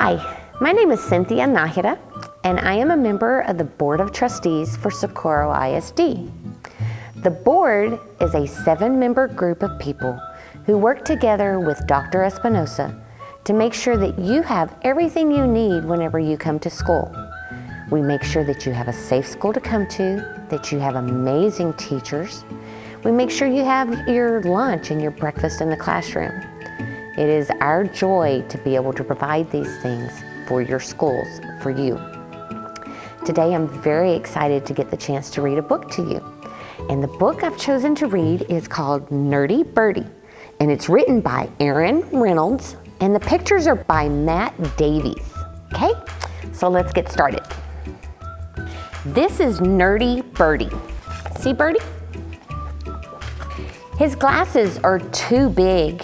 Hi, my name is Cynthia Najera, and I am a member of the Board of Trustees for Socorro ISD. The board is a 7-member group of people who work together with Dr. Espinosa to make sure that you have everything you need whenever you come to school. We make sure that you have a safe school to come to, that you have amazing teachers. We make sure you have your lunch and your breakfast in the classroom. It is our joy to be able to provide these things for your schools, for you. Today I'm very excited to get the chance to read a book to you. And the book I've chosen to read is called Nerdy Birdie. And it's written by Aaron Reynolds, and the pictures are by Matt Davies. Okay, so let's get started. This is Nerdy Birdie. See Birdie? His glasses are too big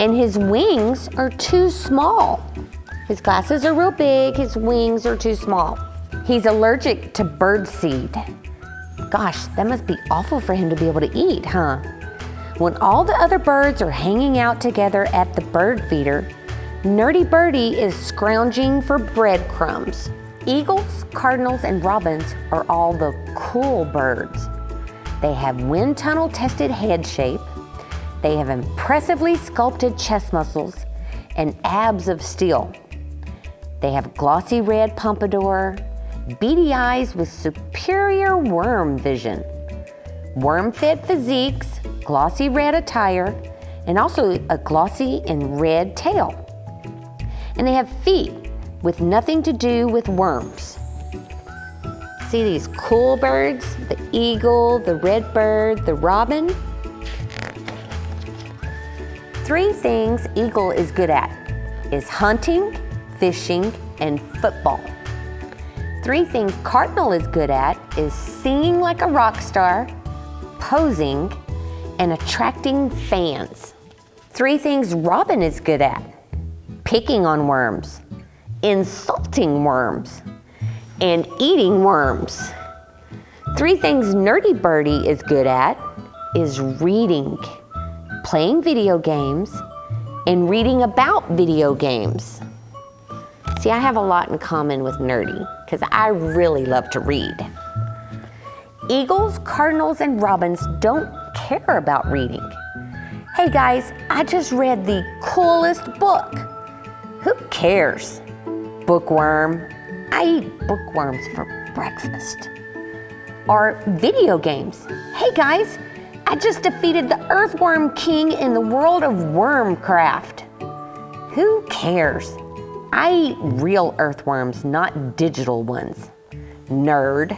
and his wings are too small. His glasses are real big, his wings are too small. He's allergic to bird seed. Gosh, that must be awful for him to be able to eat, huh? When all the other birds are hanging out together at the bird feeder, Nerdy Birdie is scrounging for breadcrumbs. Eagles, cardinals, and robins are all the cool birds. They have wind tunnel tested head shape. They have impressively sculpted chest muscles and abs of steel. They have glossy red pompadour, beady eyes with superior worm vision, worm-fed physiques, glossy red attire, and also a glossy and red tail. And they have feet with nothing to do with worms. See these cool birds? The eagle, the redbird, the robin. 3 things Eagle is good at is hunting, fishing, and football. 3 things Cardinal is good at is singing like a rock star, posing, and attracting fans. 3 things Robin is good at: picking on worms, insulting worms, and eating worms. 3 things Nerdy Birdie is good at is reading, playing video games, and reading about video games. See, I have a lot in common with Nerdy because I really love to read. Eagles, cardinals, and robins don't care about reading. Hey guys, I just read the coolest book. Who cares? Bookworm. I eat bookworms for breakfast. Or video games. Hey guys, I just defeated the Earthworm King in the world of Wormcraft. Who cares? I eat real earthworms, not digital ones. Nerd.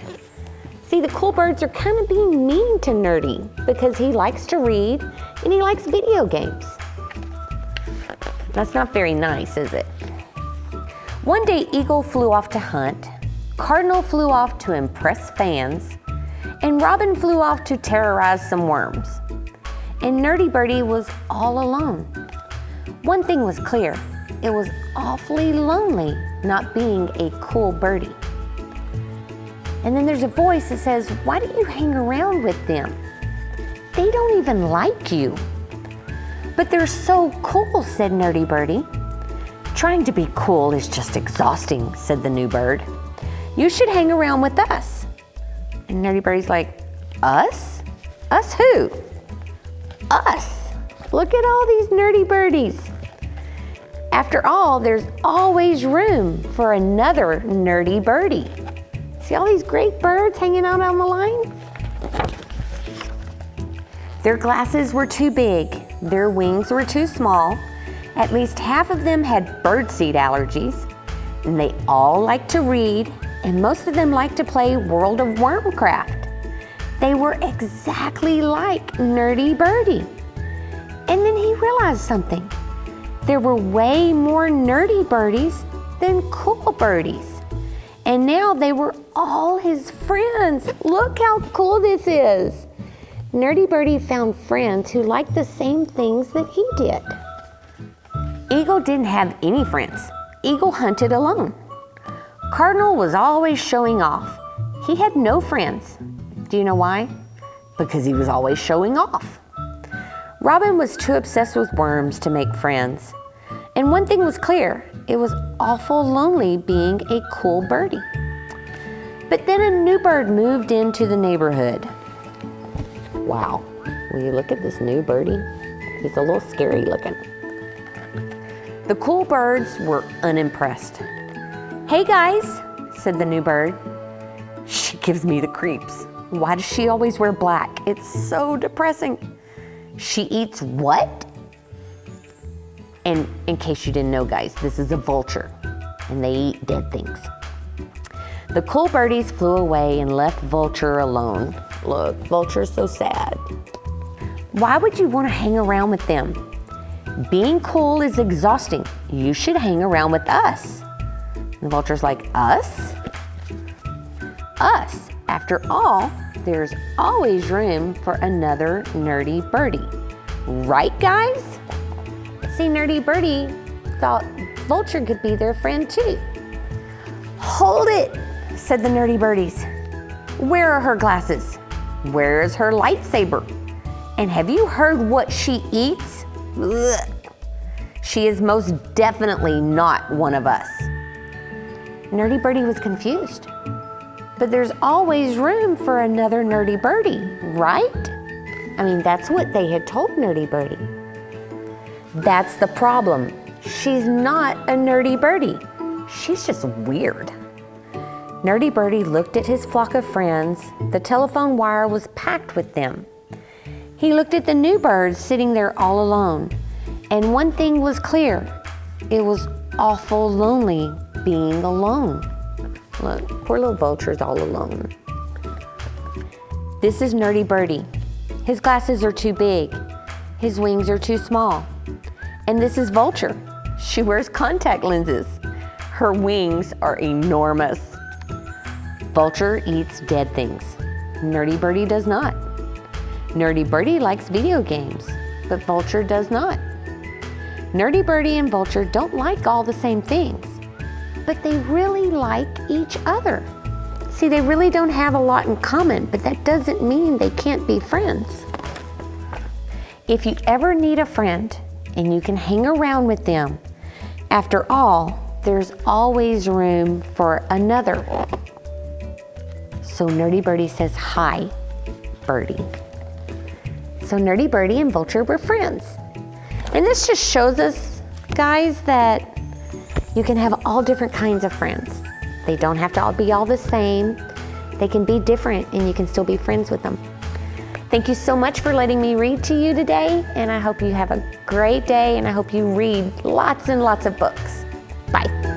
See, the cool birds are kind of being mean to Nerdy because he likes to read and he likes video games. That's not very nice, is it? One day, Eagle flew off to hunt, Cardinal flew off to impress fans, and Robin flew off to terrorize some worms. And Nerdy Birdie was all alone. One thing was clear, it was awfully lonely not being a cool birdie. And then there's a voice that says, why do you hang around with them? They don't even like you. But they're so cool, said Nerdy Birdie. Trying to be cool is just exhausting, said the new bird. You should hang around with us. And Nerdy Birdie's like, us? Us who? Us. Look at all these nerdy birdies. After all, there's always room for another nerdy birdie. See all these great birds hanging out on the line? Their glasses were too big. Their wings were too small. At least half of them had birdseed allergies. And they all liked to read, and most of them liked to play World of Wormcraft. They were exactly like Nerdy Birdie. And then he realized something. There were way more nerdy birdies than cool birdies. And now they were all his friends. Look how cool this is. Nerdy Birdie found friends who liked the same things that he did. Eagle didn't have any friends. Eagle hunted alone. Cardinal was always showing off. He had no friends. Do you know why? Because he was always showing off. Robin was too obsessed with worms to make friends. And one thing was clear, It was awful lonely being a cool birdie. But then a new bird moved into the neighborhood. Wow, will you look at this new birdie? He's a little scary looking. The cool birds were unimpressed. "Hey guys," said the new bird. "She gives me the creeps. Why does she always wear black? It's so depressing." "She eats what?" And in case you didn't know, guys, this is a vulture, and they eat dead things. The cool birdies flew away and left Vulture alone. Look, Vulture's so sad. Why would you want to hang around with them? Being cool is exhausting. You should hang around with us. And the Vulture's like, us? Us. After all, there's always room for another nerdy birdie. Right, guys? See, Nerdy Birdie thought Vulture could be their friend too. "Hold it," said the Nerdy Birdies. "Where are her glasses? Where is her lightsaber? And have you heard what she eats? Ugh. She is most definitely not one of us." Nerdy Birdie was confused. But there's always room for another Nerdy Birdie, right? I mean, that's what they had told Nerdy Birdie. That's the problem. She's not a Nerdy Birdie. She's just weird. Nerdy Birdie looked at his flock of friends. The telephone wire was packed with them. He looked at the new birds sitting there all alone. And one thing was clear. It was awful lonely being alone. Look, poor little Vulture's all alone. This is Nerdy Birdie. His glasses are too big. His wings are too small. And this is Vulture. She wears contact lenses. Her wings are enormous. Vulture eats dead things. Nerdy Birdie does not. Nerdy Birdie likes video games, but Vulture does not. Nerdy Birdie and Vulture don't like all the same things, but they really like each other. See, they really don't have a lot in common, but that doesn't mean they can't be friends. If you ever need a friend and you can hang around with them, after all, there's always room for another. So Nerdy Birdie says, "Hi, Birdie." So Nerdy Birdie and Vulture were friends. And this just shows us, guys, that you can have all different kinds of friends. They don't have to all be all the same. They can be different and you can still be friends with them. Thank you so much for letting me read to you today, and I hope you have a great day, and I hope you read lots and lots of books. Bye.